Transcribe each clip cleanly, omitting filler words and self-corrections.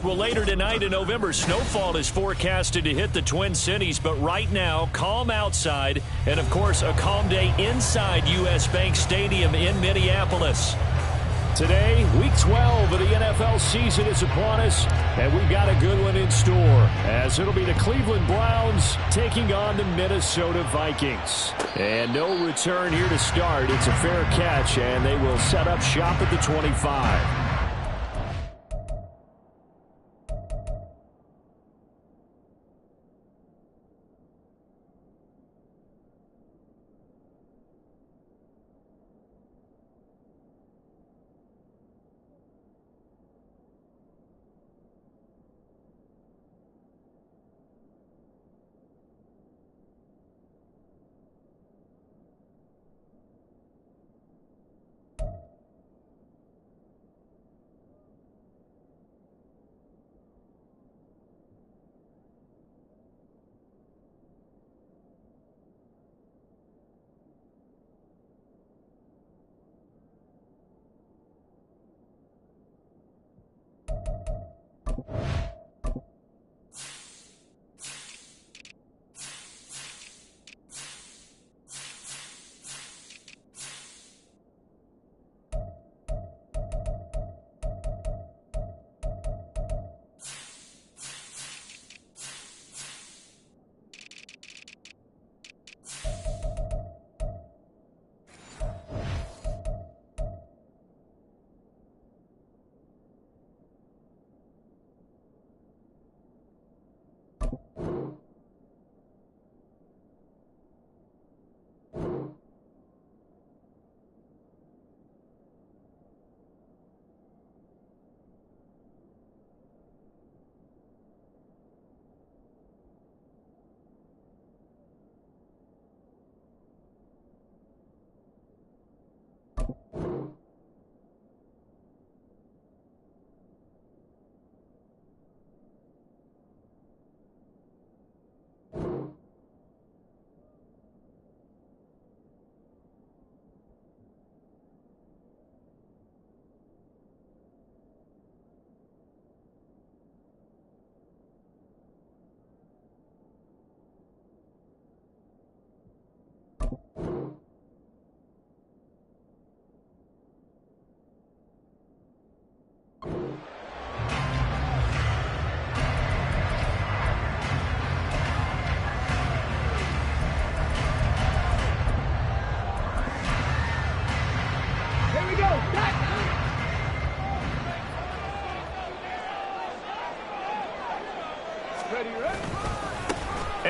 Well, later tonight, a November snowfall is forecasted to hit the Twin Cities, but right now, calm outside, and of course, a calm day inside U.S. Bank Stadium in Minneapolis. Today, Week 12 of the NFL season is upon us, and we've got a good one in store, as it'll be the Cleveland Browns taking on the Minnesota Vikings. And no return here to start. It's a fair catch, and they will set up shop at the 25.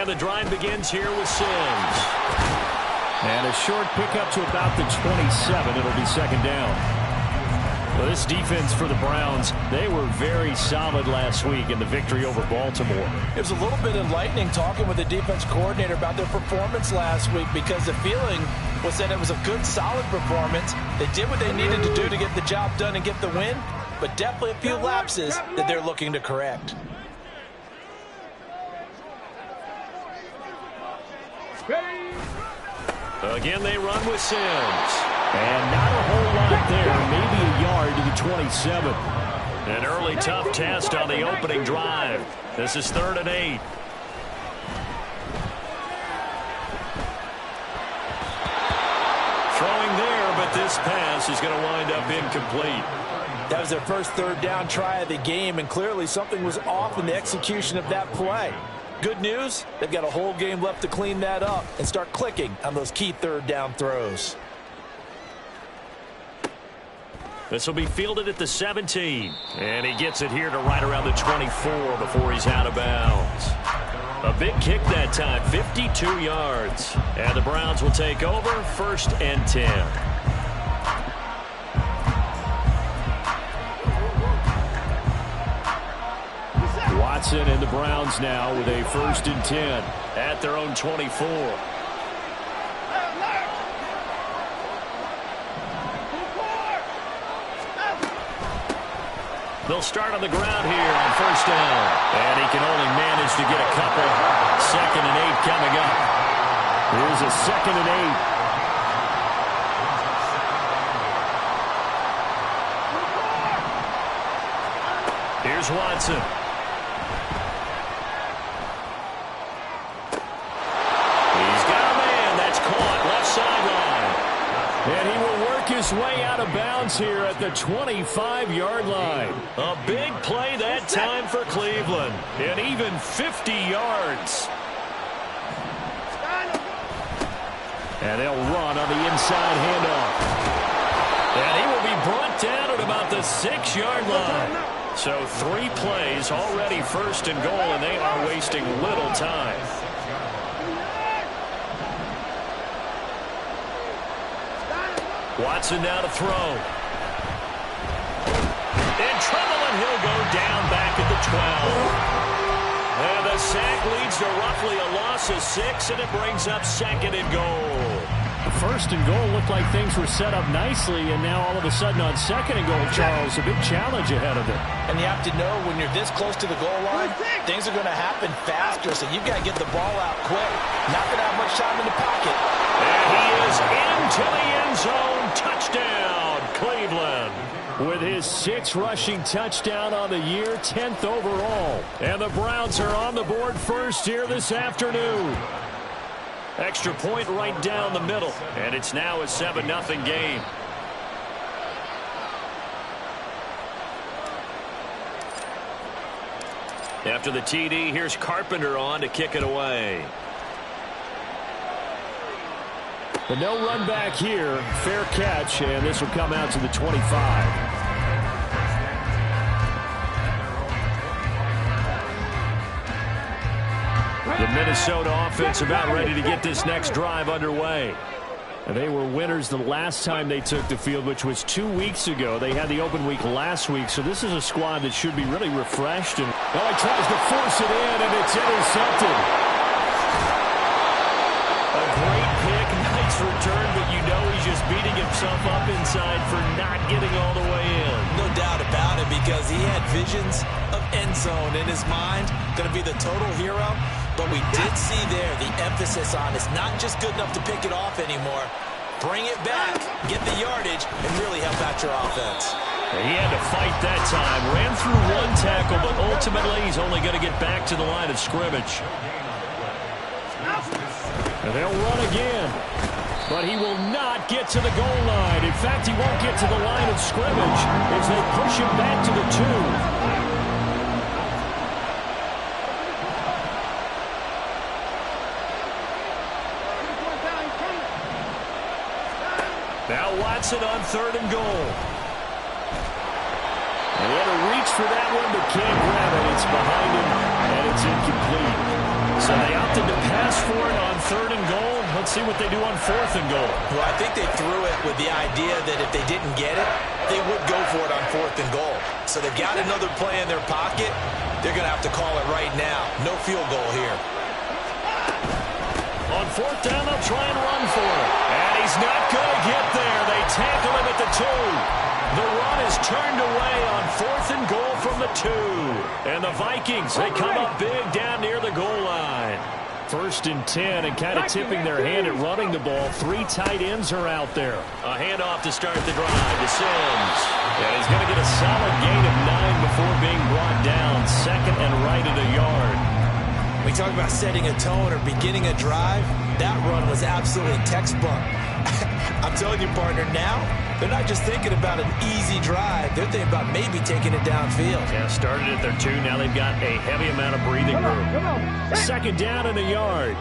And the drive begins here with Sims. And a short pickup to about the 27. It'll be second down. Well, this defense for the Browns, they were very solid last week in the victory over Baltimore. It was a little bit enlightening talking with the defense coordinator about their performance last week, because the feeling was that it was a good, solid performance. They did what they needed to do to get the job done and get the win, but definitely a few lapses that they're looking to correct. Again, they run with Sims. And not a whole lot there, maybe a yard to the 27. An early tough test on the opening drive. This is 3rd and 8. Throwing there, but this pass is going to wind up incomplete. That was their first 3rd down try of the game, and clearly something was off in the execution of that play. Good news, they've got a whole game left to clean that up and start clicking on those key 3rd down throws. This will be fielded at the 17. And he gets it here to right around the 24 before he's out of bounds. A big kick that time, 52 yards. And the Browns will take over, 1st and 10. Watson and the Browns now with a 1st and 10 at their own 24. They'll start on the ground here on 1st down. And he can only manage to get a couple. 2nd and 8 coming up. Here's a 2nd and 8. Here's Watson. He's got a man. That's caught. Left sideline. And he will work his way out of bounds here at the 25-yard line. A big play that time for Cleveland. And even 50 yards. And they'll run on the inside handoff. And he will be brought down at about the 6-yard line. So 3 plays already first and goal, and they are wasting little time. Watson now to throw. In trouble, and he'll go down back at the 12. And the sack leads to roughly a loss of 6, and it brings up 2nd and goal. First and goal looked like things were set up nicely, and now all of a sudden on 2nd and goal, Charles, a big challenge ahead of it. And you have to know when you're this close to the goal line, things are going to happen faster, so you've got to get the ball out quick. Not going to have much time in the pocket. And he is into the end zone. Touchdown, Cleveland. With his 6th rushing touchdown on the year, 10th overall. And the Browns are on the board first here this afternoon. Extra point right down the middle. And it's now a 7-0 game. After the TD, here's Carpenter on to kick it away. The no run back here, fair catch, and this will come out to the 25. The Minnesota offense about ready to get this next drive underway. And they were winners the last time they took the field, which was 2 weeks ago. They had the open week last week, so this is a squad that should be really refreshed. And he tries to force it in, and it's intercepted. A great pick, nice return, but you know he's just beating himself up inside for not getting all the way in. No doubt about it, because he had visions of end zone in his mind. Going to be the total hero. But we did see there the emphasis on it's not just good enough to pick it off anymore. Bring it back, get the yardage, and really help out your offense. He had to fight that time. Ran through 1 tackle, but ultimately he's only going to get back to the line of scrimmage. And they'll run again. But he will not get to the goal line. In fact, he won't get to the line of scrimmage as they push him back to the 2. Now Watson on 3rd and goal. And he had to reach for that one, but can't grab it. It's behind him, and it's incomplete. So they opted to pass for it on 3rd and goal. Let's see what they do on 4th and goal. Well, I think they threw it with the idea that if they didn't get it, they would go for it on 4th and goal. So they've got another play in their pocket. They're going to have to call it right now. No field goal here. On 4th down, they'll try and run for it. And he's not going to get there. They tackle him at the 2. The run is turned away on 4th and goal from the 2. And the Vikings, they come up big down near the goal line. 1st and 10, and kind of tipping their hand at running the ball. 3 tight ends are out there. A handoff to start the drive to Sims. And he's going to get a solid gain of 9 before being brought down. 2nd and right at a yard. We talk about setting a tone or beginning a drive. That run was absolutely textbook. I'm telling you, partner, now they're not just thinking about an easy drive. They're thinking about maybe taking it downfield. Yeah, started at their 2. Now they've got a heavy amount of breathing room. 2nd down and a yard.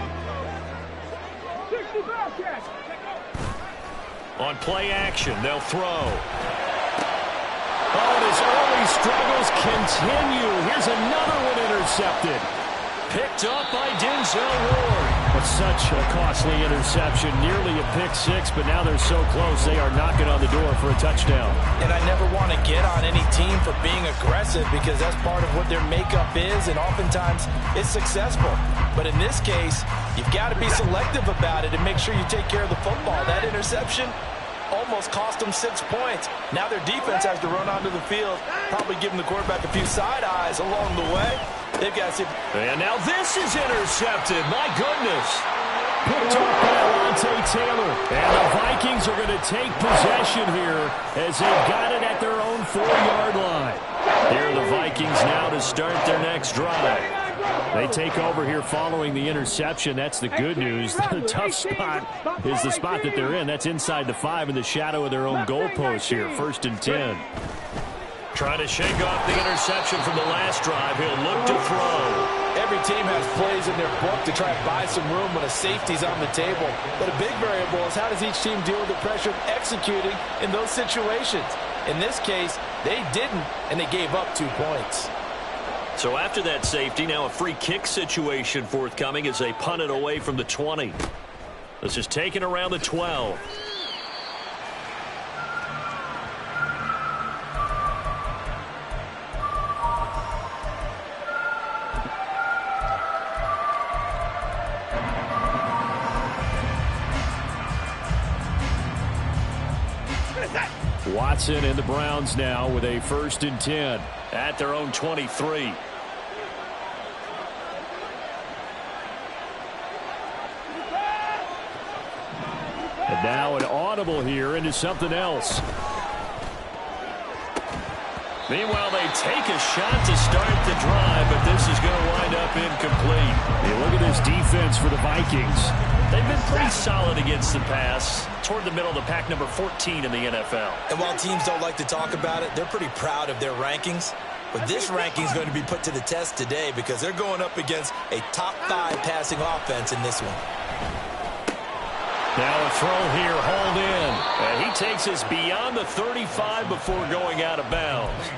On play action, they'll throw. Oh, his early struggles continue. Here's another one intercepted. Picked up by Denzel Ward. But such a costly interception, nearly a pick 6, but now they're so close they are knocking on the door for a touchdown. And I never want to get on any team for being aggressive because that's part of what their makeup is, and oftentimes it's successful. But in this case, you've got to be selective about it and make sure you take care of the football. That interception almost cost them 6 points. Now their defense has to run onto the field, probably giving the quarterback a few side eyes along the way. They've got to see. And now this is intercepted. My goodness. Picked up by Alontae Taylor. And the Vikings are going to take possession here as they've got it at their own 4-yard line. Here are the Vikings now to start their next drive. They take over here following the interception. That's the good news. The tough spot is the spot that they're in. That's inside the 5 in the shadow of their own goalpost here. 1st and 10. Trying to shake off the interception from the last drive. He'll look to throw. Every team has plays in their book to try and buy some room when a safety's on the table. But a big variable is how does each team deal with the pressure of executing in those situations. In this case, they didn't, and they gave up 2 points. So after that safety, now a free kick situation forthcoming as they punt it away from the 20. This is taken around the 12. Watson and the Browns now with a 1st and 10 at their own 23. And now an audible here into something else. Meanwhile, they take a shot to start the drive, but this is going to wind up incomplete. Hey, look at this defense for the Vikings. They've been pretty solid against the pass. Toward the middle of the pack, number 14 in the NFL. And while teams don't like to talk about it, they're pretty proud of their rankings. But this ranking is going to be put to the test today because they're going up against a top 5 passing offense in this one. Now a throw here, hauled in. And he takes us beyond the 35 before going out of bounds.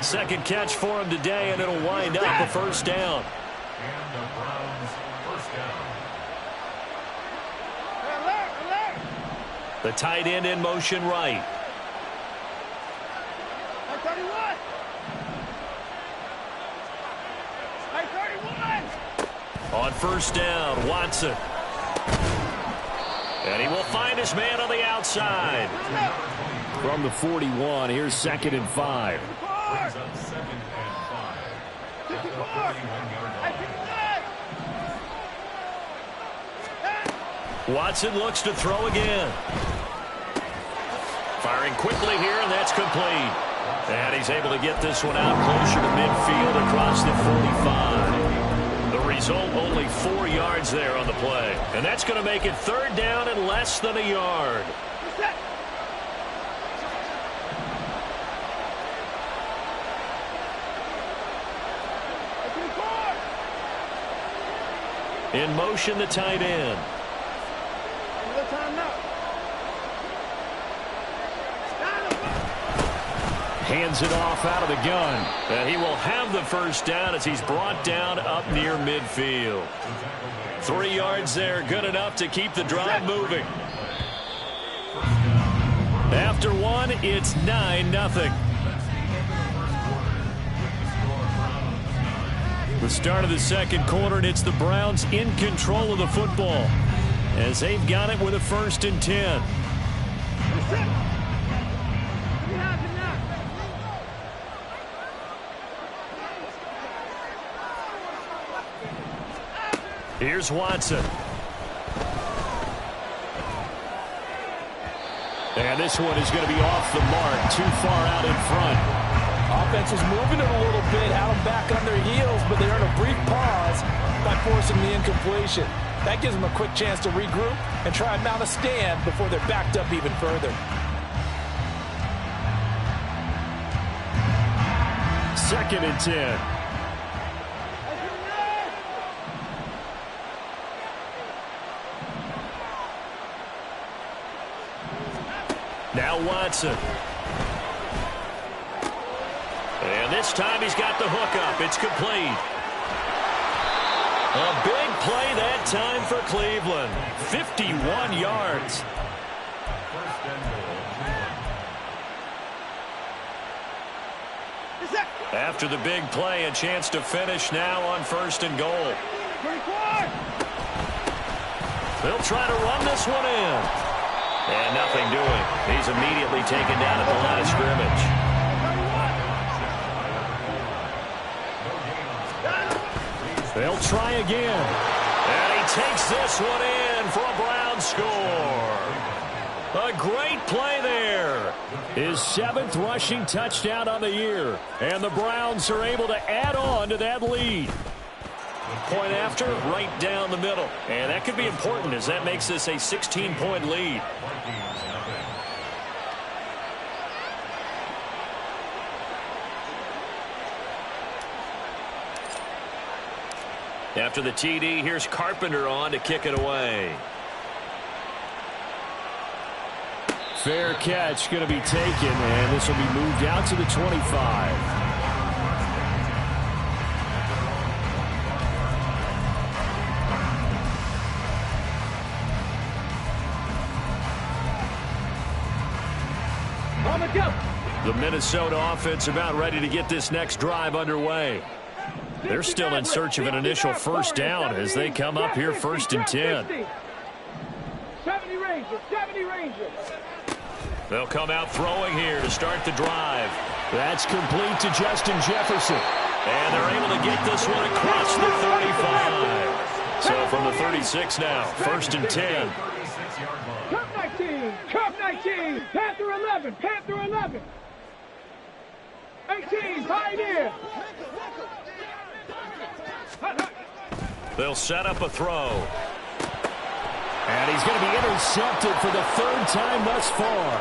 2nd catch for him today, and it'll wind up a 1st down. The tight end in motion right. On 1st down, Watson. And he will find his man on the outside. From the 41, here's 2nd and 5. Watson looks to throw again. Firing quickly here, and that's complete. And he's able to get this one out closer to midfield across the 45. The result, only 4 yards there on the play. And that's going to make it 3rd down and less than a yard. In motion, the tight end. Hands it off out of the gun. And he will have the 1st down as he's brought down up near midfield. 3 yards there, good enough to keep the drive moving. After 1, it's 9-0. The start of the 2nd quarter, and it's the Browns in control of the football as they've got it with a 1st and 10. Here's Watson. And this one is going to be off the mark, too far out in front. Offense was moving it a little bit, had them back on their heels, but they earned a brief pause by forcing the incompletion. That gives them a quick chance to regroup and try and mount a stand before they're backed up even further. 2nd and 10. Now Watson. And this time he's got the hook up. It's complete. A big play that time for Cleveland. 51 yards. After the big play, a chance to finish now on 1st and goal. They'll try to run this one in. And nothing doing. He's immediately taken down at the line of scrimmage. They'll try again. And he takes this one in for a Brown score. A great play there. His 7th rushing touchdown on the year. And the Browns are able to add on to that lead. Point after, right down the middle. And that could be important as that makes this a 16-point lead. After the TD, here's Carpenter on to kick it away. Fair catch going to be taken, and this will be moved out to the 25. The Minnesota offense about ready to get this next drive underway. They're still in search of an initial first down as they come up here 1st and 10. 70 Rangers. They'll come out throwing here to start the drive. That's complete to Justin Jefferson. And they're able to get this one across the 35. So from the 36 now, 1st and 10. Cup 19, Panther 11, 18, Pioneer. They'll set up a throw. And he's going to be intercepted for the 3rd time thus far.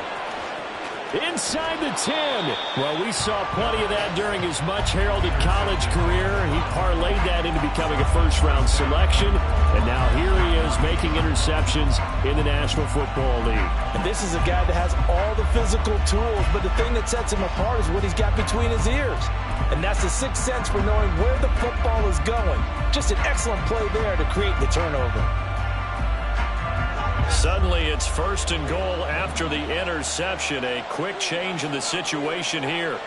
Inside the 10. Well, we saw plenty of that during his much-heralded college career. He parlayed that into becoming a first-round selection. And now here he is making interceptions in the National Football League. And this is a guy that has all the physical tools, but the thing that sets him apart is what he's got between his ears. And that's the sixth sense for knowing where the football is going. Just an excellent play there to create the turnover. Suddenly it's 1st and goal after the interception. A quick change in the situation here.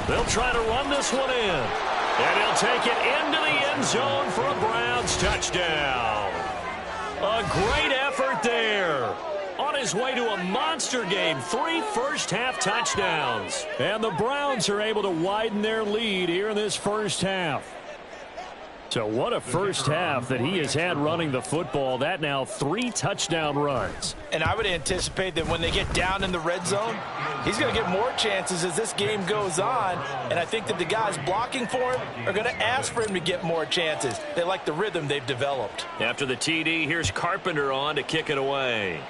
They'll try to run this one in. And he'll take it into the end zone for a Browns touchdown. A great effort there. On his way to a monster game, 3 first-half touchdowns. And the Browns are able to widen their lead here in this first half. So what a first half that he has had running the football. That now 3 touchdown runs. And I would anticipate that when they get down in the red zone, he's going to get more chances as this game goes on. And I think that the guys blocking for him are going to ask for him to get more chances. They like the rhythm they've developed. After the TD, here's Carpenter on to kick it away.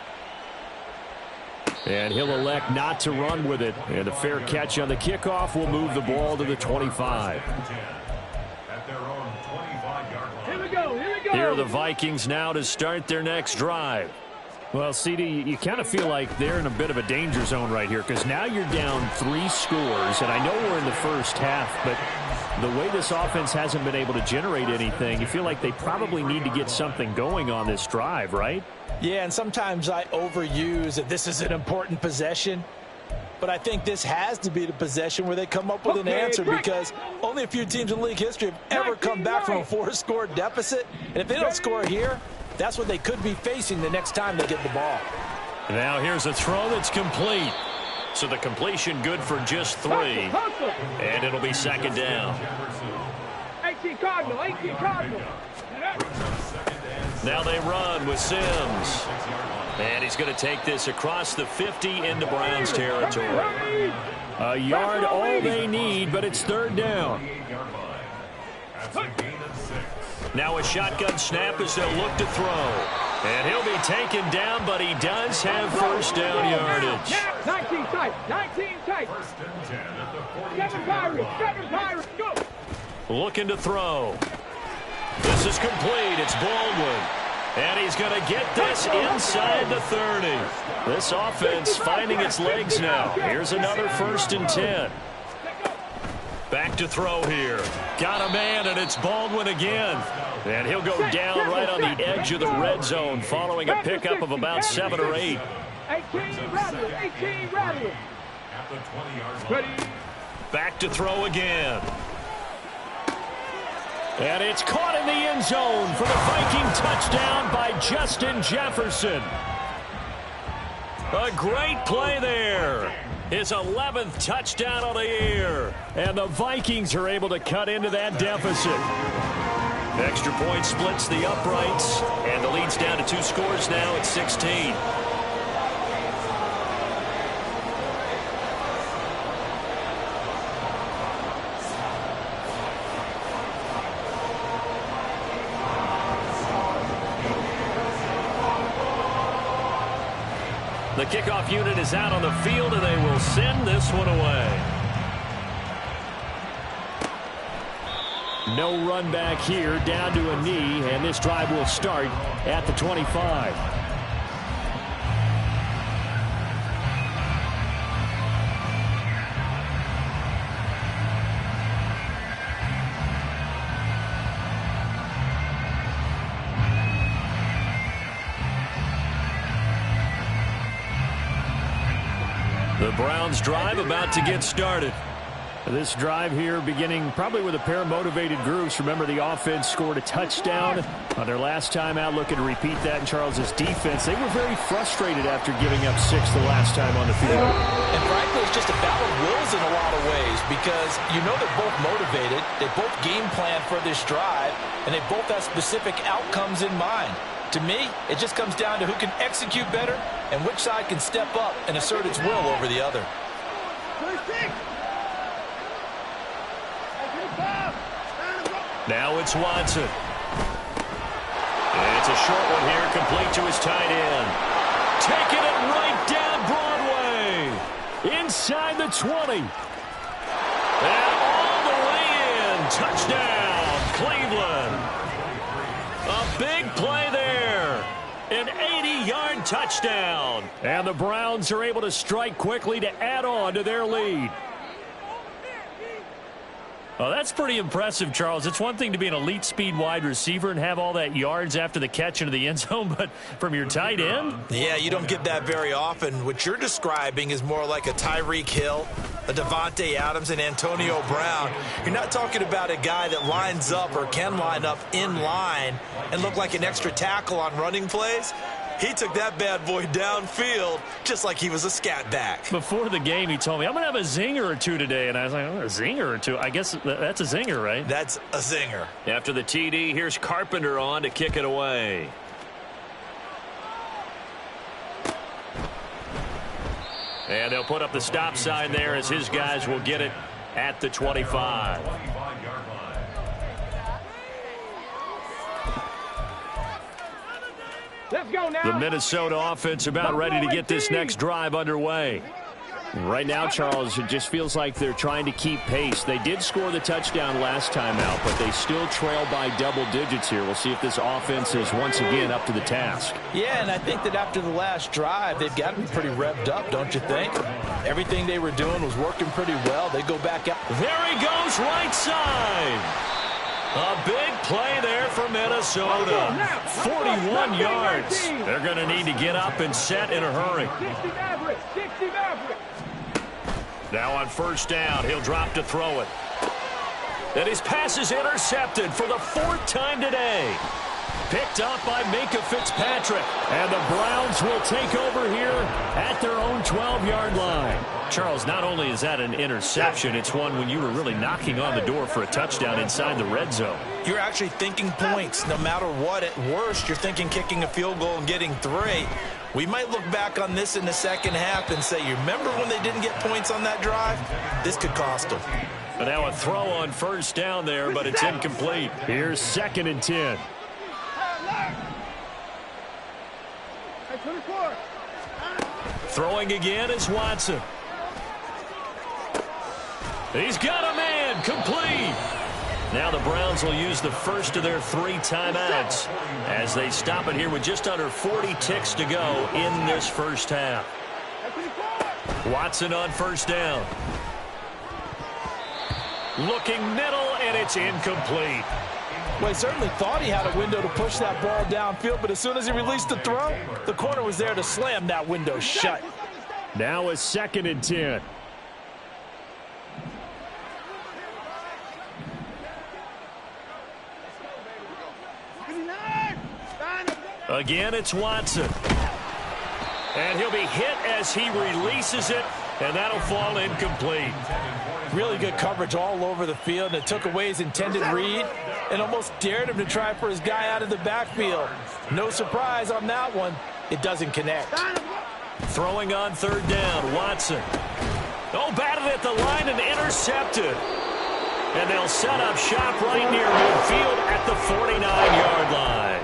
And he'll elect not to run with it. And a fair catch on the kickoff will move the ball to the 25. Here are the Vikings now to start their next drive. Well, CD, you kind of feel like they're in a bit of a danger zone right here because now you're down 3 scores, and I know we're in the first half, but the way this offense hasn't been able to generate anything, you feel like they probably need to get something going on this drive, right? Yeah, and sometimes I overuse that this is an important possession. But I think this has to be the possession where they come up with an answer because only a few teams in league history have ever come back from a 4-score deficit. And if they don't score here, that's what they could be facing the next time they get the ball. Now here's a throw that's complete. So the completion good for just 3. And it'll be 2nd down. 18 Cardinal. Now they run with Sims. And he's going to take this across the 50 into Browns territory. A yard all they need, but it's 3rd down. Now a shotgun snap as they'll look to throw. And he'll be taken down, but he does have first down yardage. 19 tight. 7 Pirates, go. Looking to throw. This is complete. It's Baldwin. And he's going to get this inside the 30. This offense finding its legs now. Here's another 1st and 10. Back to throw here. Got a man, and it's Baldwin again. And he'll go down right on the edge of the red zone following a pickup of about 7 or 8. 18 Rattler. Back to throw again. And it's caught in the end zone for the Viking touchdown by Justin Jefferson. A great play there. His 11th touchdown of the year. And the Vikings are able to cut into that deficit. Extra point splits the uprights, and the lead's down to 2 scores now at 16. The kickoff unit is out on the field, and they will send this one away. No run back here, down to a knee, and this drive will start at the 25. The Browns drive about to get started. This drive here beginning probably with a pair of motivated groups. Remember, the offense scored a touchdown on their last time out. Looking to repeat that in Charles's defense. They were very frustrated after giving up 6 the last time on the field. And frankly, it's just a battle of wills in a lot of ways because you know they're both motivated. They both game plan for this drive, and they both have specific outcomes in mind. To me, it just comes down to who can execute better and which side can step up and assert its will over the other. Now it's Watson. And it's a short one here, complete to his tight end. Taking it right down Broadway. Inside the 20. And all the way in. Touchdown, Cleveland. A big play there. An 80-yard touchdown. And the Browns are able to strike quickly to add on to their lead. Oh, that's pretty impressive, Charles. It's one thing to be an elite speed wide receiver and have all that yards after the catch into the end zone, but from your tight end? Yeah, you don't get that very often. What you're describing is more like a Tyreek Hill, a Devontae Adams, and Antonio Brown. You're not talking about a guy that lines up or can line up in line and look like an extra tackle on running plays. He took that bad boy downfield just like he was a scat back. Before the game, he told me, I'm going to have a zinger or two today. And I was like, oh, a zinger or two? I guess that's a zinger, right? That's a zinger. After the TD, here's Carpenter on to kick it away. And they'll put up the stop sign there as his guys will get it at the 25. Let's go now. The Minnesota offense about ready to get this next drive underway. Right now, Charles, it just feels like they're trying to keep pace. They did score the touchdown last time out, but they still trail by double digits here. We'll see if this offense is once again up to the task. Yeah, and I think that after the last drive, they've got to be pretty revved up, don't you think? Everything they were doing was working pretty well. They go back out. There he goes, right side. A big play there for Minnesota. 41 yards. They're going to need to get up and set in a hurry. 60 Maverick. 60 Maverick. Now on first down, he'll drop to throw it. And his pass is intercepted for the 4th time today. Picked up by Minkah Fitzpatrick. And the Browns will take over here at their own 12-yard line. Charles, not only is that an interception, it's one when you were really knocking on the door for a touchdown inside the red zone. You're actually thinking points. No matter what, at worst, you're thinking kicking a field goal and getting 3. We might look back on this in the second half and say, you remember when they didn't get points on that drive? This could cost them. But now a throw on first down there, but it's incomplete. Here's 2nd and 10. Throwing again is Watson. He's got a man, complete. Now the Browns will use the first of their 3 timeouts as they stop it here with just under 40 ticks to go in this first half. Watson on first down. Looking middle, and it's incomplete. Well, he certainly thought he had a window to push that ball downfield, but as soon as he released the throw, the corner was there to slam that window shut. Now a 2nd and 10. Again, it's Watson. And he'll be hit as he releases it And that'll fall incomplete. Really good coverage all over the field, and it took away his intended read and almost dared him to try for his guy out of the backfield. No surprise on that one. It doesn't connect. Throwing on 3rd down, Watson. Oh, batted at the line and intercepted. And they'll set up shop right near midfield at the 49-yard line.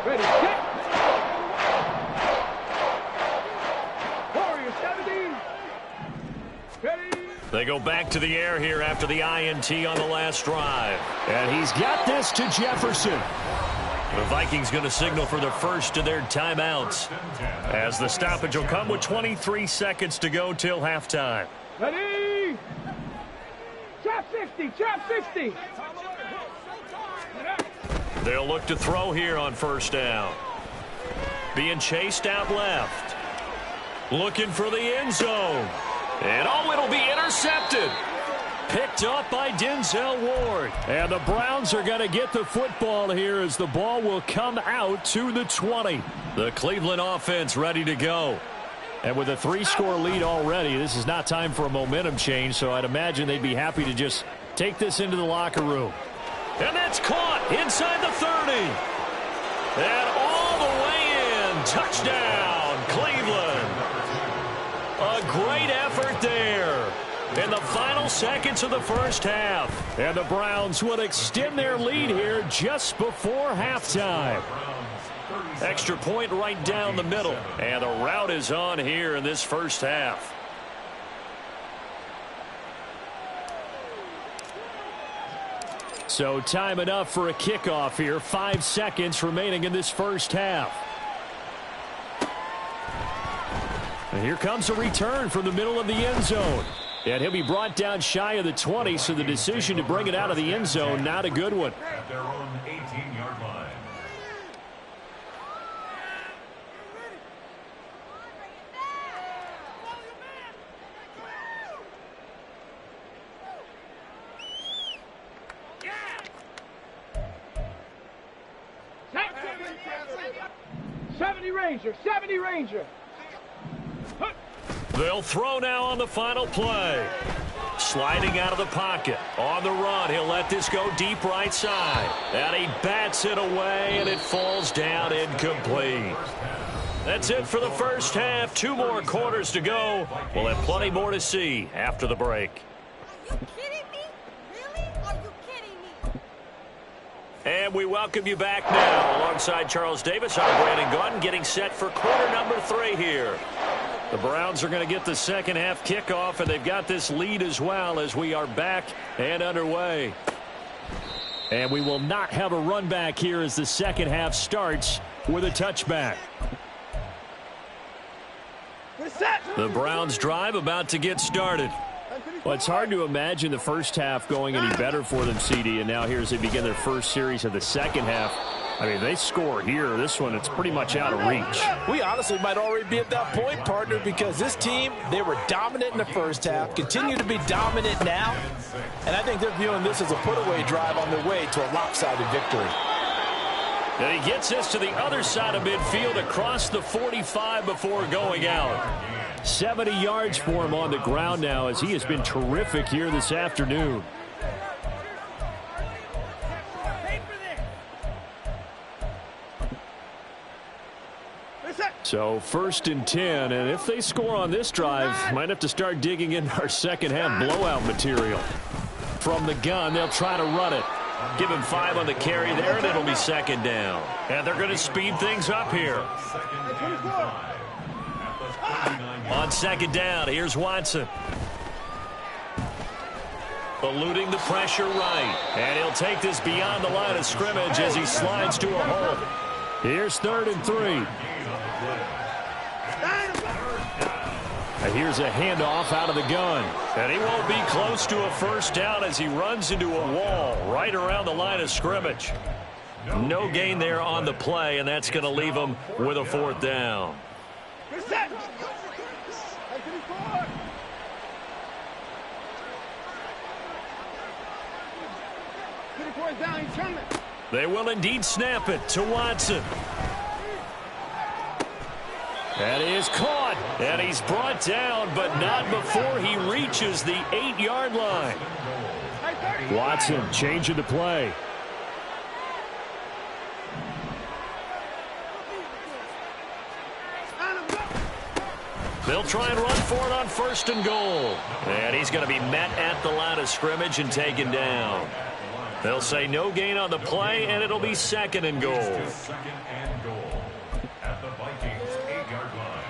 Ready, set. Warrior 70. Ready. They go back to the air here after the INT on the last drive. And he's got this to Jefferson. The Vikings going to signal for the first of their timeouts, as the stoppage will come with 23 seconds to go till halftime. Ready. Chop 60. Chop 60. They'll look to throw here on 1st down. Being chased out left. Looking for the end zone. And it'll be intercepted. Picked up by Denzel Ward. And the Browns are going to get the football here as the ball will come out to the 20. The Cleveland offense ready to go. And with a 3-score lead already, this is not time for a momentum change, so I'd imagine they'd be happy to just take this into the locker room. And that's caught inside the 30. And all the way in. Touchdown, Cleveland. A great effort there in the final seconds of the first half. And the Browns will extend their lead here just before halftime. Extra point right down the middle. And the route is on here in this first half. So time enough for a kickoff here. 5 seconds remaining in this first half. And here comes a return from the middle of the end zone. And he'll be brought down shy of the 20, so the decision to bring it out of the end zone, not a good one. At their own 18-yard line. Set. 70 Ranger. 70 Ranger. They'll throw now on the final play. Sliding out of the pocket. On the run, he'll let this go deep right side. And he bats it away, and it falls down incomplete. That's it for the first half. 2 more quarters to go. We'll have plenty more to see after the break. Are you kidding me? Really? Are you kidding me? And we welcome you back now. Alongside Charles Davis, I'm Brandon Gaudin, getting set for quarter number 3 here. The Browns are going to get the second half kickoff, and they've got this lead as well as we are back and underway. And we will not have a run back here as the second half starts with a touchback. The Browns drive about to get started. Well, it's hard to imagine the first half going any better for them, CD, and now here as they begin their first series of the second half. I mean, they score here. This one, it's pretty much out of reach. We honestly might already be at that point, partner, because this team, they were dominant in the first half, continue to be dominant now, and I think they're viewing this as a put-away drive on their way to a lopsided victory. And he gets this to the other side of midfield across the 45 before going out. 70 yards for him on the ground now as he has been terrific here this afternoon. So 1st and 10, and if they score on this drive, might have to start digging in our second half blowout material. From the gun, they'll try to run it. Give him 5 on the carry there, and it'll be 2nd down. And they're going to speed things up here. On 2nd down, here's Watson. Eluding the pressure right. And he'll take this beyond the line of scrimmage as he slides to a hole. Here's 3rd and 3. And here's a handoff out of the gun. And he won't be close to a first down as he runs into a wall right around the line of scrimmage. No gain there on the play, and that's going to leave him with a 4th down. Down, he's coming. They will indeed snap it to Watson. That is caught, and he's brought down, but not before he reaches the 8-yard line. Watson changing the play. They'll try and run for it on 1st and goal. And he's going to be met at the line of scrimmage and taken down. They'll say no gain on the play, and it'll be 2nd and goal. 2nd and goal at the Vikings 8-yard line.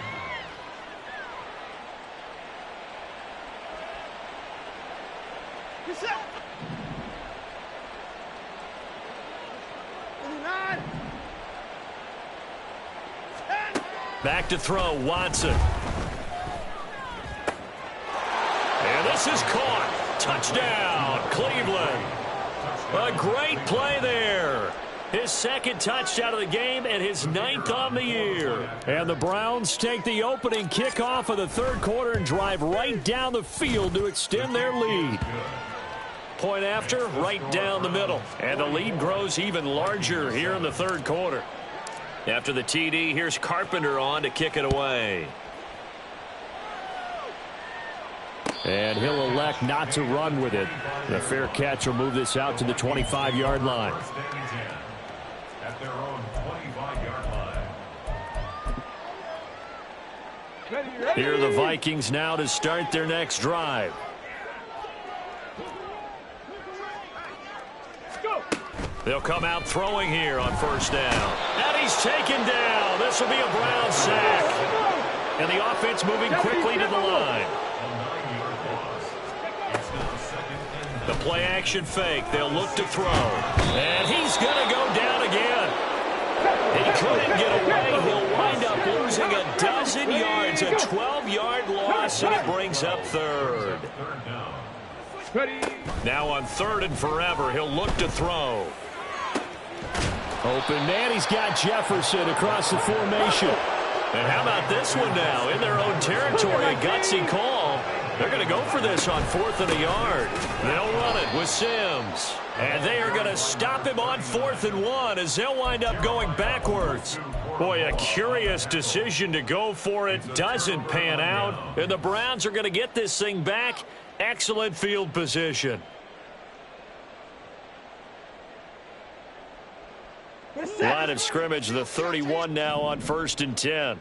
Back to throw, Watson. And this is caught. Touchdown, Cleveland. A great play there. His 2nd touchdown of the game and his 9th on the year. And the Browns take the opening kickoff of the 3rd quarter and drive right down the field to extend their lead. Point after, right down the middle. And the lead grows even larger here in the 3rd quarter. After the TD, here's Carpenter on to kick it away. And he'll elect not to run with it. The fair catch will move this out to the 25-yard line. At their own 25-yard line. Here are the Vikings now to start their next drive. They'll come out throwing here on 1st down. And he's taken down. This will be a Brown sack. And the offense moving quickly to the line. The play action fake. They'll look to throw. And he's going to go down again. He couldn't get away. He'll wind up losing a dozen yards. A 12-yard loss, and it brings up 3rd. Now on 3rd and forever, he'll look to throw. Open man, he's got Jefferson across the formation. And how about this one now? In their own territory, a gutsy call. They're going to go for this on 4th and a yard. They'll run it with Sims. And they are going to stop him on 4th and 1 as they'll wind up going backwards. Boy, a curious decision to go for it. Doesn't pan out. And the Browns are going to get this thing back. Excellent field position. Line of scrimmage, the 31 now on 1st and 10.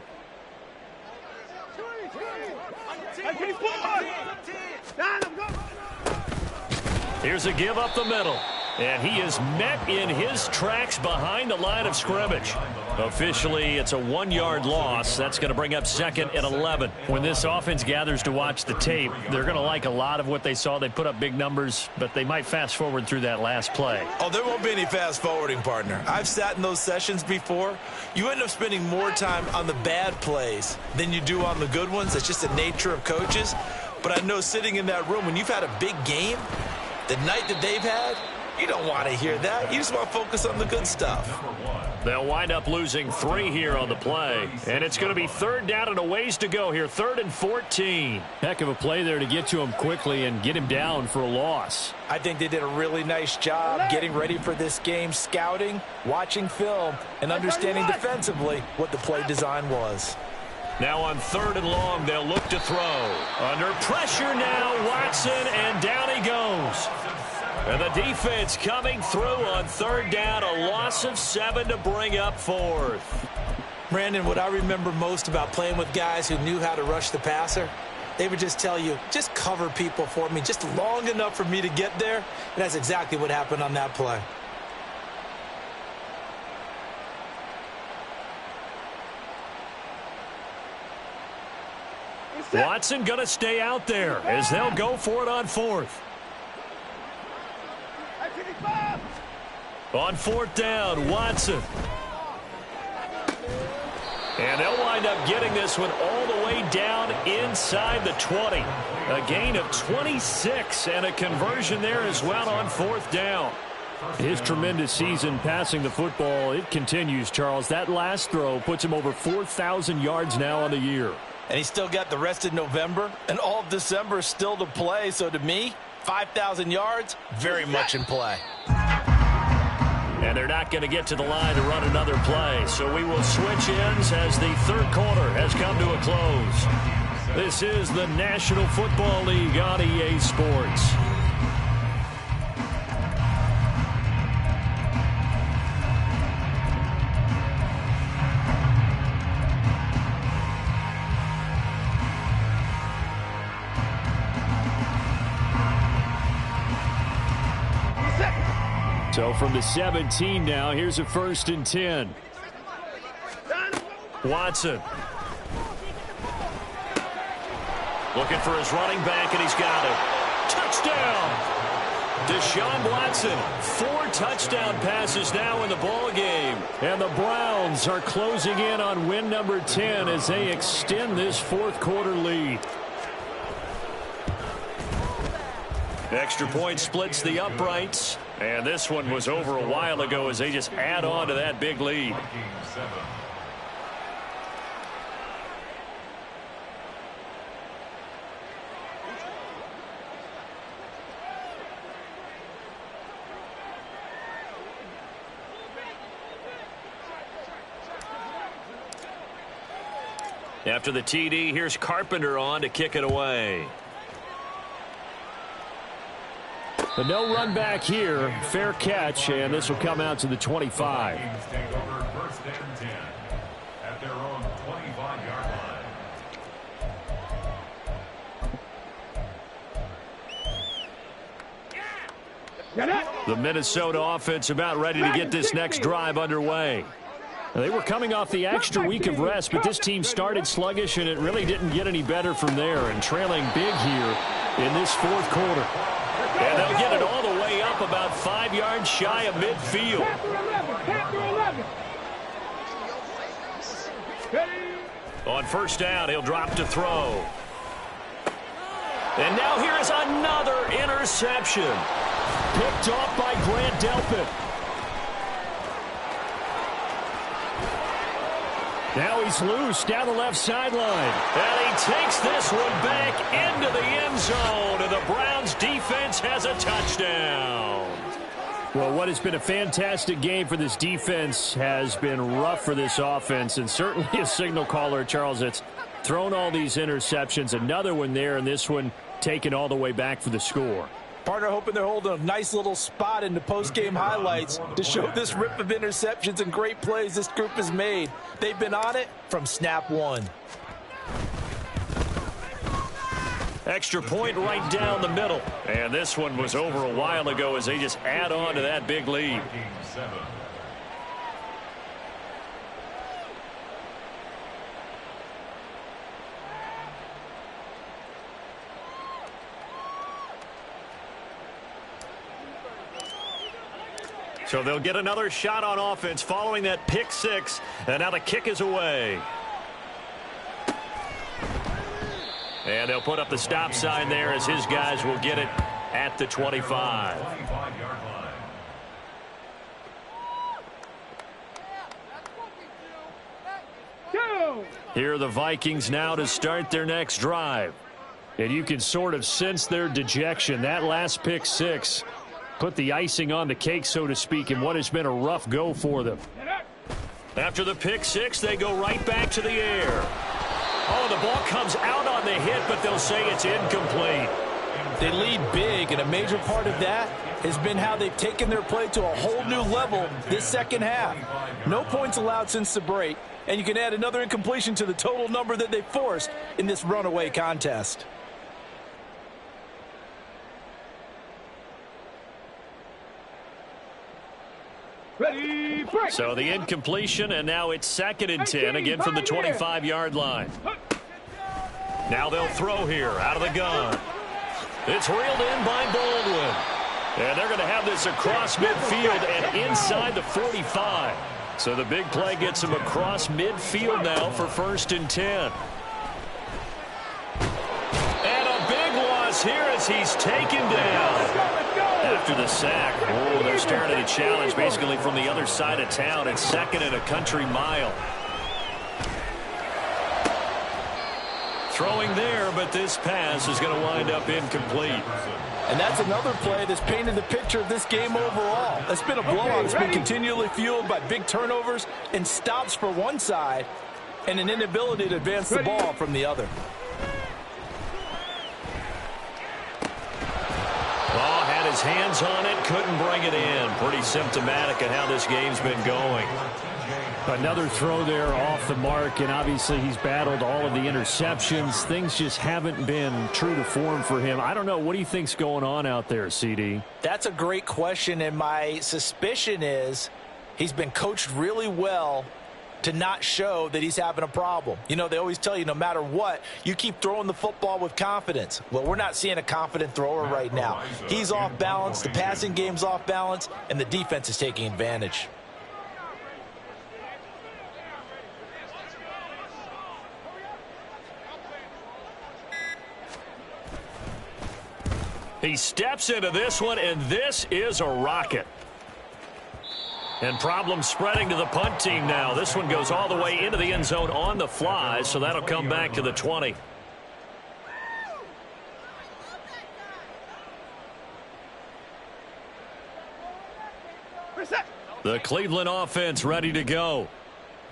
Here's a give up the middle. And he is met in his tracks behind the line of scrimmage. Officially, it's a 1-yard loss. That's going to bring up 2nd and 11. When this offense gathers to watch the tape, they're going to like a lot of what they saw. They put up big numbers, but they might fast forward through that last play. Oh, there won't be any fast forwarding, partner. I've sat in those sessions before. You end up spending more time on the bad plays than you do on the good ones. That's just the nature of coaches. But I know sitting in that room, when you've had a big game, the night that they've had, you don't want to hear that. You just want to focus on the good stuff. They'll wind up losing 3 here on the play. And it's going to be 3rd down and a ways to go here. 3rd and 14. Heck of a play there to get to him quickly and get him down for a loss. I think they did a really nice job getting ready for this game, scouting, watching film, and understanding defensively what the play design was. Now on 3rd and long, they'll look to throw. Under pressure now, Watson, and down he goes. And the defense coming through on 3rd down, a loss of 7 to bring up 4th. Brandon, what I remember most about playing with guys who knew how to rush the passer, they would just tell you, just cover people for me, just long enough for me to get there. And that's exactly what happened on that play. Watson going to stay out there as they'll go for it on 4th. On 4th down, Watson. And they'll wind up getting this one all the way down inside the 20. A gain of 26 and a conversion there as well on 4th down. His tremendous season passing the football, it continues, Charles. That last throw puts him over 4,000 yards now on the year. And he's still got the rest of November and all of December still to play. So to me, 5,000 yards, very much in play. And they're not going to get to the line to run another play. So we will switch ends as the third quarter has come to a close. This is the National Football League on EA Sports. So from the 17 now, here's a 1st and 10. Watson. Looking for his running back, and he's got it. Touchdown! Deshaun Watson, 4 touchdown passes now in the ball game. And the Browns are closing in on win number 10 as they extend this fourth quarter lead. Extra point splits the uprights. And this one was over a while ago as they just add on to that big lead. After the TD, here's Carpenter on to kick it away. But no run back here. Fair catch, and this will come out to the 25. Take over 1st and 10 at their own 25-yard line. The Minnesota offense about ready to get this next drive underway. They were coming off the extra week of rest, but this team started sluggish, and it really didn't get any better from there, and trailing big here in this fourth quarter. And they'll get it all the way up about 5 yards shy of midfield. On 1st down, he'll drop to throw. And now here is another interception. Picked off by Grant Delpit. Now he's loose down the left sideline. And he takes this one back into the end zone. And the Browns defense has a touchdown. Well, what has been a fantastic game for this defense has been rough for this offense. And certainly a signal caller, Charles, that's thrown all these interceptions. Another one there, and this one taken all the way back for the score. Partner hoping they're holding a nice little spot in the post-game highlights to show this rip of interceptions and great plays this group has made. They've been on it from snap one. Extra point right down the middle. And this one was over a while ago as they just add on to that big lead. So they'll get another shot on offense following that pick six. And now the kick is away. And they'll put up the stop sign there as his guys will get it at the 25. Here are the Vikings now to start their next drive. And you can sort of sense their dejection. That last pick six put the icing on the cake, so to speak, in what has been a rough go for them. After the pick six, they go right back to the air. Oh, the ball comes out on the hit, but they'll say it's incomplete. They lead big, and a major part of that has been how they've taken their play to a whole new level this second half. No points allowed since the break, and you can add another incompletion to the total number that they forced in this runaway contest. Ready, break. So the incompletion, and now it's 2nd and 10, again from the 25-yard line. Now they'll throw here out of the gun. It's reeled in by Baldwin. And they're going to have this across midfield and inside the 45. So the big play gets him across midfield now for 1st and 10. And a big loss here as he's taken down. After the sack, oh, they're staring at a challenge basically from the other side of town. It's 2nd and a country mile. Throwing there, but this pass is going to wind up incomplete. And that's another play that's painted the picture of this game overall. It's been a blowout. It's been continually fueled by big turnovers and stops for one side and an inability to advance the ball from the other. Oh, had his hands on it, couldn't bring it in. Pretty symptomatic of how this game's been going. Another throw there off the mark, and obviously he's battled all of the interceptions. Things just haven't been true to form for him. I don't know. What do you think's going on out there, CD? That's a great question, and my suspicion is he's been coached really well to not show that he's having a problem. You know, they always tell you no matter what, you keep throwing the football with confidence. Well, we're not seeing a confident thrower right now. He's off balance, the passing game's off balance, and the defense is taking advantage. He steps into this one, and this is a rocket. And problems spreading to the punt team now. This one goes all the way into the end zone on the fly, so that'll come back to the 20. The Cleveland offense ready to go.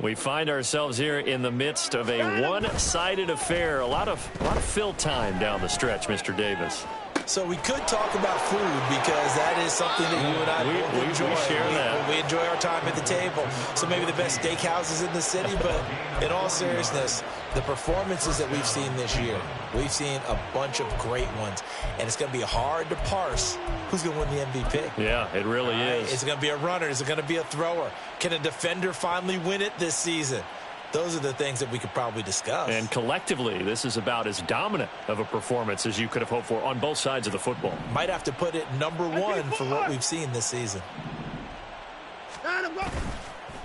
We find ourselves here in the midst of a one-sided affair. A lot of fill time down the stretch, Mr. Davis. So we could talk about food because that is something that you and I enjoy. We share that. We enjoy our time at the table. So maybe the best steakhouses in the city, but in all seriousness, the performances that we've seen this year, we've seen a bunch of great ones, and it's going to be hard to parse who's going to win the MVP. Yeah, it really is. Is it going to be a runner? Is it going to be a thrower? Can a defender finally win it this season? Those are the things that we could probably discuss. And collectively, this is about as dominant of a performance as you could have hoped for on both sides of the football. Might have to put it number one for what we've seen this season.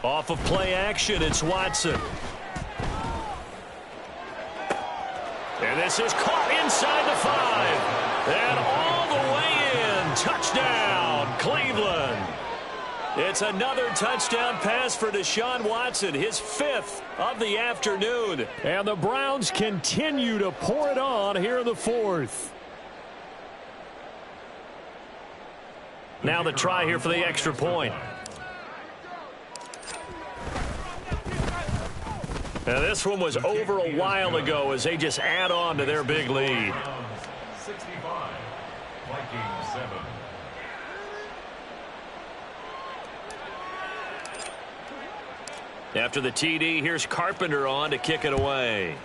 Off of play action, it's Watson. And this is caught inside the 5. And all the way in. Touchdown, Cleveland. It's another touchdown pass for Deshaun Watson, his 5th of the afternoon. And the Browns continue to pour it on here in the 4th. Now the try here for the extra point. Now this one was over a while ago as they just add on to their big lead. 65, Vikings 7. After the TD, here's Carpenter on to kick it away.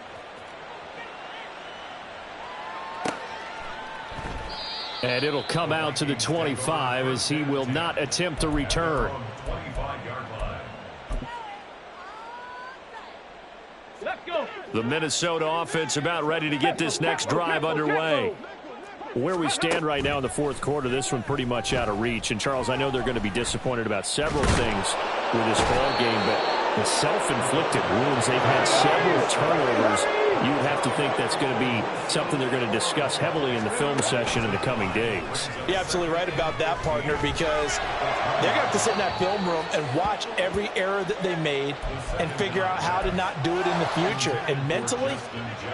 And it'll come out to the 25 as he will not attempt to return. 25-yard line. Let's go. The Minnesota offense about ready to get this next drive underway. Where we stand right now in the 4th quarter, this one pretty much out of reach. And, Charles, I know they're going to be disappointed about several things with this ball game, but the self-inflicted wounds, they've had several turnovers. You have to think that's going to be something they're going to discuss heavily in the film session in the coming days. You're absolutely right about that, partner, because they're going to have to sit in that film room and watch every error that they made and figure out how to not do it in the future. And mentally,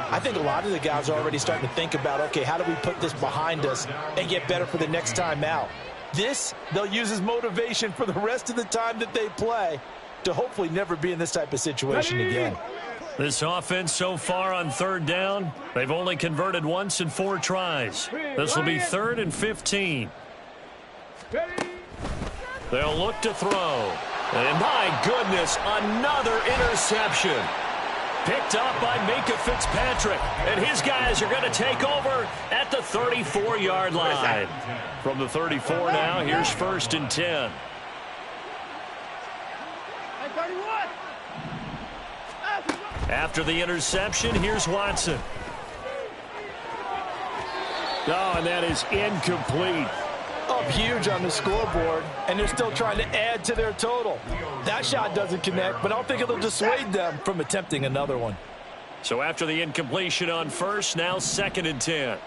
I think a lot of the guys are already starting to think about, okay, how do we put this behind us and get better for the next time out? This, they'll use as motivation for the rest of the time that they play to hopefully never be in this type of situation again. This offense so far on 3rd down, they've only converted once in 4 tries. This will be 3rd and 15. They'll look to throw. And my goodness, another interception. Picked up by Minkah Fitzpatrick. And his guys are going to take over at the 34-yard line. From the 34 now, here's 1st and 10. After the interception, here's Watson. Oh, and that is incomplete. Up huge on the scoreboard, and they're still trying to add to their total. That shot doesn't connect, but I don't think it'll dissuade them from attempting another one. So after the incompletion on 1st, now 2nd and 10.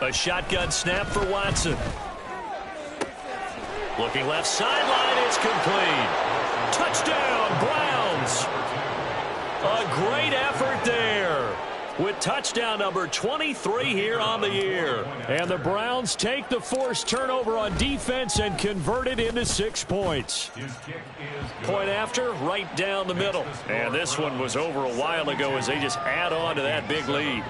A shotgun snap for Watson. Looking left sideline, it's complete. Touchdown, Browns. A great effort there with touchdown number 23 here on the year. And the Browns take the forced turnover on defense and convert it into 6 points. Point after, right down the middle. And this one was over a while ago as they just add on to that big lead.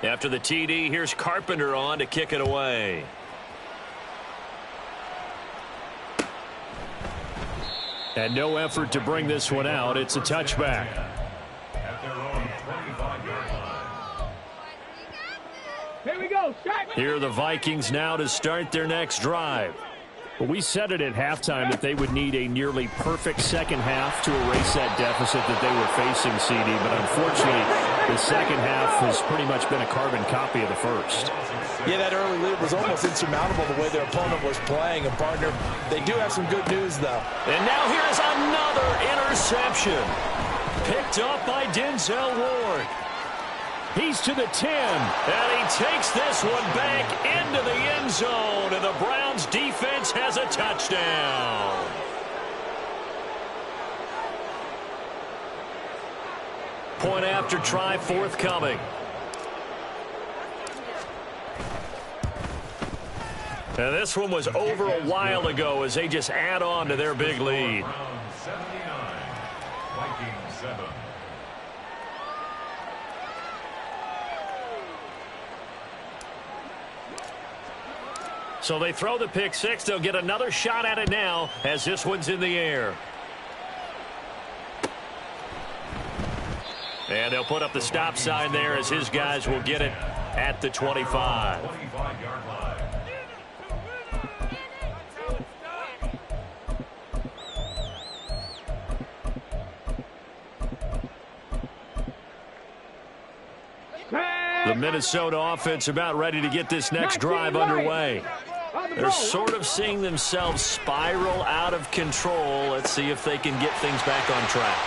After the TD, here's Carpenter on to kick it away. And no effort to bring this one out. It's a touchback. At their own 25-yard line. Here we go. Strike. Here are the Vikings now to start their next drive. But we said it at halftime that they would need a nearly perfect second half to erase that deficit that they were facing, CD. But unfortunately, the second half has pretty much been a carbon copy of the first. Yeah, that early lead was almost insurmountable the way their opponent was playing. And, partner, they do have some good news, though. And now here's another interception. Picked up by Denzel Ward. He's to the 10. And he takes this one back into the end zone. And the Browns defense has a touchdown. Point after try forthcoming. And this one was over a while ago as they just add on to their big lead. Browns 79, Vikings 7. So they throw the pick six. They'll get another shot at it now as this one's in the air. And they'll put up the stop sign there as his guys will get it at the 25. 25-yard line. The Minnesota offense about ready to get this next drive underway. They're sort of seeing themselves spiral out of control. Let's see if they can get things back on track.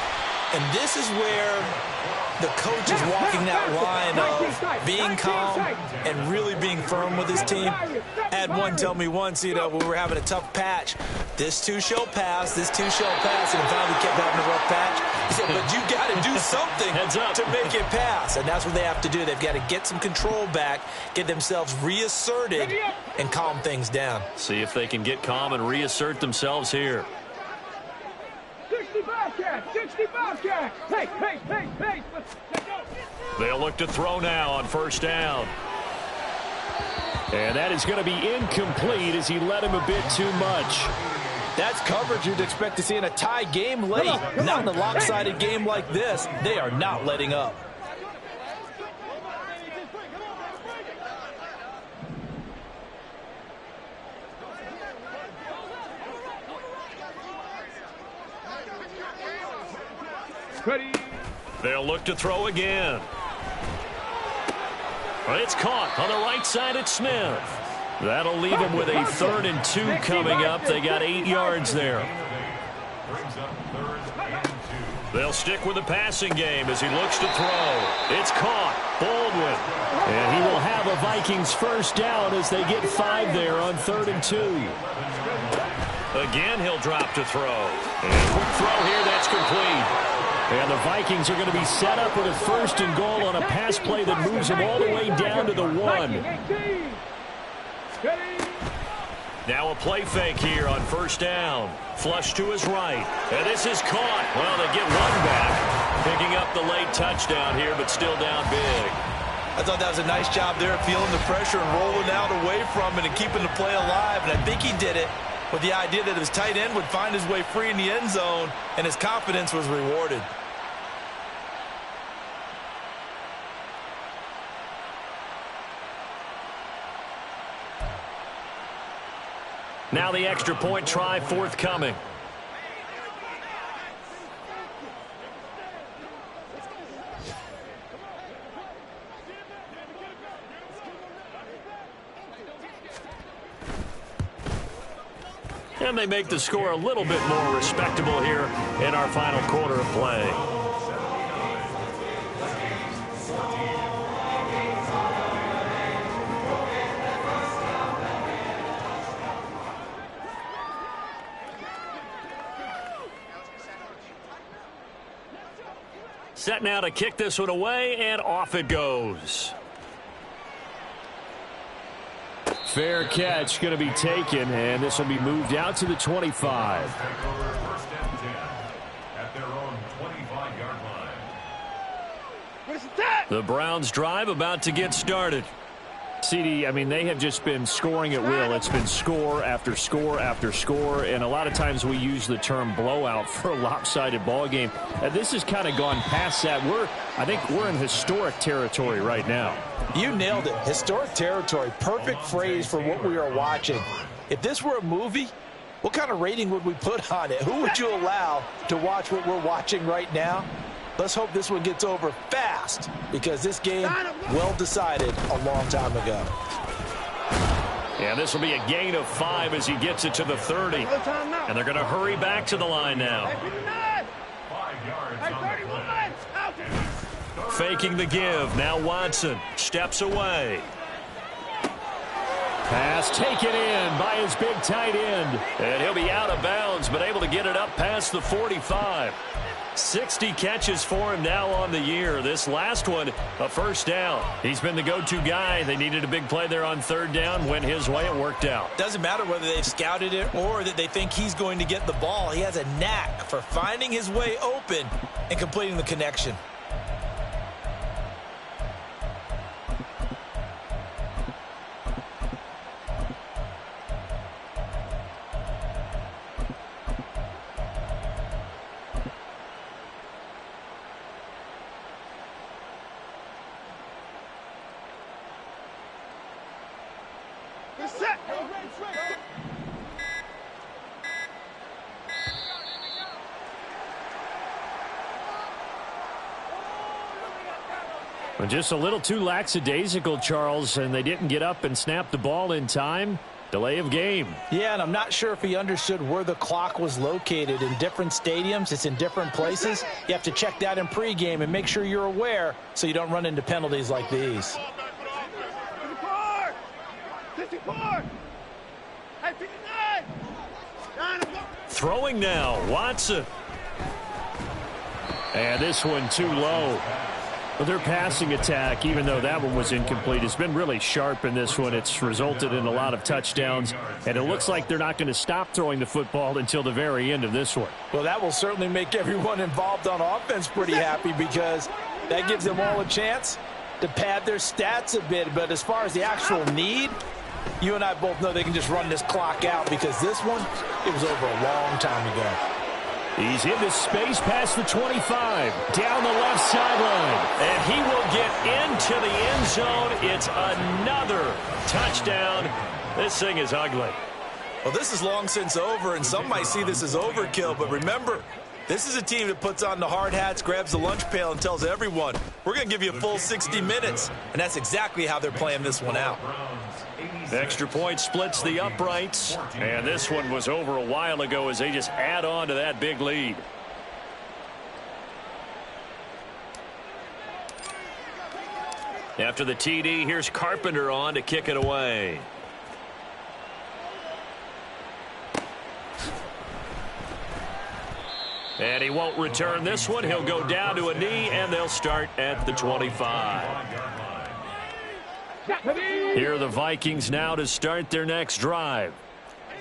And this is where the coach is walking that line of being calm and really being firm with his team. I had one tell me once, we were having a tough patch. This too shall pass, this too shall pass. And finally we kept having a rough patch. He said, but you got to do something to make it pass. And that's what they have to do. They've got to get some control back, get themselves reasserted, and calm things down. See if they can get calm and reassert themselves here. 60 Bobcats! 60 Bobcats! Hey! Let's go! They'll look to throw now on first down. And that is going to be incomplete as he led him a bit too much. That's coverage you'd expect to see in a tie game late. Not in a lopsided game like this. They are not letting up. Ready? They'll look to throw again. It's caught on the right side at Smith. That'll leave them with a 3rd and 2 coming up. They got 8 yards there. Brings up 3rd and 2. They'll stick with the passing game as he looks to throw. It's caught. Baldwin. And he will have a Vikings first down as they get 5 there on 3rd and 2. Again, he'll drop to throw. And quick throw here, that's complete. And the Vikings are going to be set up with a 1st and goal on a pass play that moves them all the way down to the 1. Now a play fake here on first down. Flush to his right. And this is caught. Well, they get one back. Picking up the late touchdown here, but still down big. I thought that was a nice job there of feeling the pressure and rolling out away from it and keeping the play alive. And I think he did it with the idea that his tight end would find his way free in the end zone, and his confidence was rewarded. Now the extra point try forthcoming. And they make the score a little bit more respectable here in our final quarter of play. Set now to kick this one away, and off it goes. Fair catch going to be taken, and this will be moved out to the 25. First and 10 at their own 25-yard line. The Browns drive about to get started. CD, I mean, they have just been scoring at will. It's been score after score after score, and a lot of times we use the term blowout for a lopsided ball game. And this has kind of gone past that. I think we're in historic territory right now. You nailed it. Historic territory. Perfect phrase for what we are watching. If this were a movie, what kind of rating would we put on it? Who would you allow to watch what we're watching right now? Let's hope this one gets over fast, because this game, well decided a long time ago. And this will be a gain of 5 as he gets it to the 30. And they're going to hurry back to the line now. 5 yards on the play. Faking the give. Now Watson steps away. Pass taken in by his big tight end. And he'll be out of bounds, but able to get it up past the 45. 60 catches for him now on the year. This last one, a first down. He's been the go-to guy. They needed a big play there on third down. Went his way. It worked out. Doesn't matter whether they've scouted it or that they think he's going to get the ball. He has a knack for finding his way open and completing the connection. Just a little too lackadaisical, Charles, and they didn't get up and snap the ball in time. Delay of game. Yeah, and I'm not sure if he understood where the clock was located. In different stadiums, it's in different places. You have to check that in pregame and make sure you're aware so you don't run into penalties like these. 54! 59! Throwing now, Watson. And this one too low. Well, their passing attack, even though that one was incomplete, has been really sharp in this one. It's resulted in a lot of touchdowns, and it looks like they're not going to stop throwing the football until the very end of this one. Well, that will certainly make everyone involved on offense pretty happy, because that gives them all a chance to pad their stats a bit. But as far as the actual need, you and I both know they can just run this clock out, because this one, it was over a long time ago. He's into space past the 25, down the left sideline, and he will get into the end zone. It's another touchdown. This thing is ugly. Well, this is long since over, and some might see this as overkill, but remember, this is a team that puts on the hard hats, grabs the lunch pail, and tells everyone, we're going to give you a full 60 minutes, and that's exactly how they're playing this one out. The extra point splits the uprights, and this one was over a while ago as they just add on to that big lead. After the TD, here's Carpenter on to kick it away. And he won't return this one. He'll go down to a knee, and they'll start at the 25. Here are the Vikings now to start their next drive.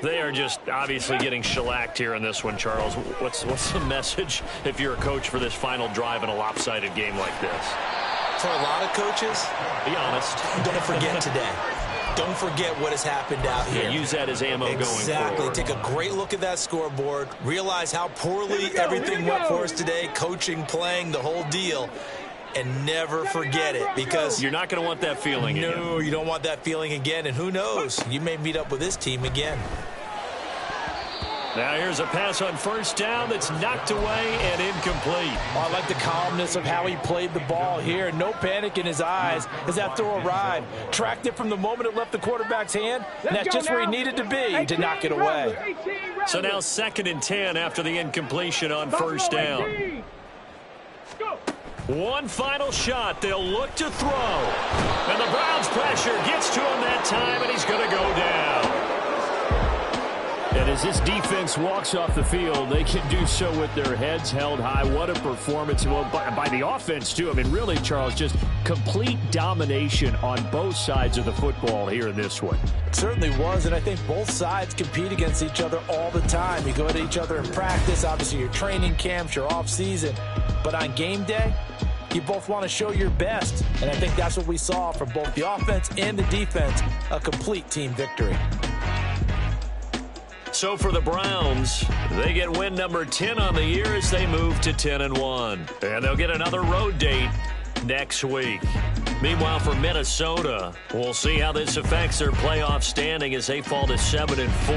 They are just obviously getting shellacked here in this one, Charles. What's the message if you're a coach for this final drive in a lopsided game like this? For a lot of coaches, be honest. Don't forget today. Don't forget what has happened out here. Yeah, use that as ammo going forward. Exactly. Take a great look at that scoreboard. Realize how poorly everything went for us today. Coaching, playing, the whole deal. And never forget it, because you're not going to want that feeling again. No, you don't want that feeling again. And who knows? You may meet up with this team again. Now here's a pass on first down that's knocked away and incomplete. Oh, I like the calmness of how he played the ball here. No panic in his eyes as that throw arrived. Tracked it from the moment it left the quarterback's hand, and that's just where he needed to be to knock it away. So now 2nd and 10 after the incompletion on first down. One final shot. They'll look to throw. And the Browns' pressure gets to him that time, and he's going to go down. And as this defense walks off the field, they can do so with their heads held high. What a performance. Well, by the offense, too. I mean, really, Charles, just complete domination on both sides of the football here in this one. It certainly was, and I think both sides compete against each other all the time. You go at each other in practice, obviously your training camps, your off-season. But on game day, you both want to show your best. And I think that's what we saw from both the offense and the defense, a complete team victory. So for the Browns, they get win number 10 on the year as they move to 10-1. And they'll get another road date next week. Meanwhile, for Minnesota, we'll see how this affects their playoff standing as they fall to 7-4.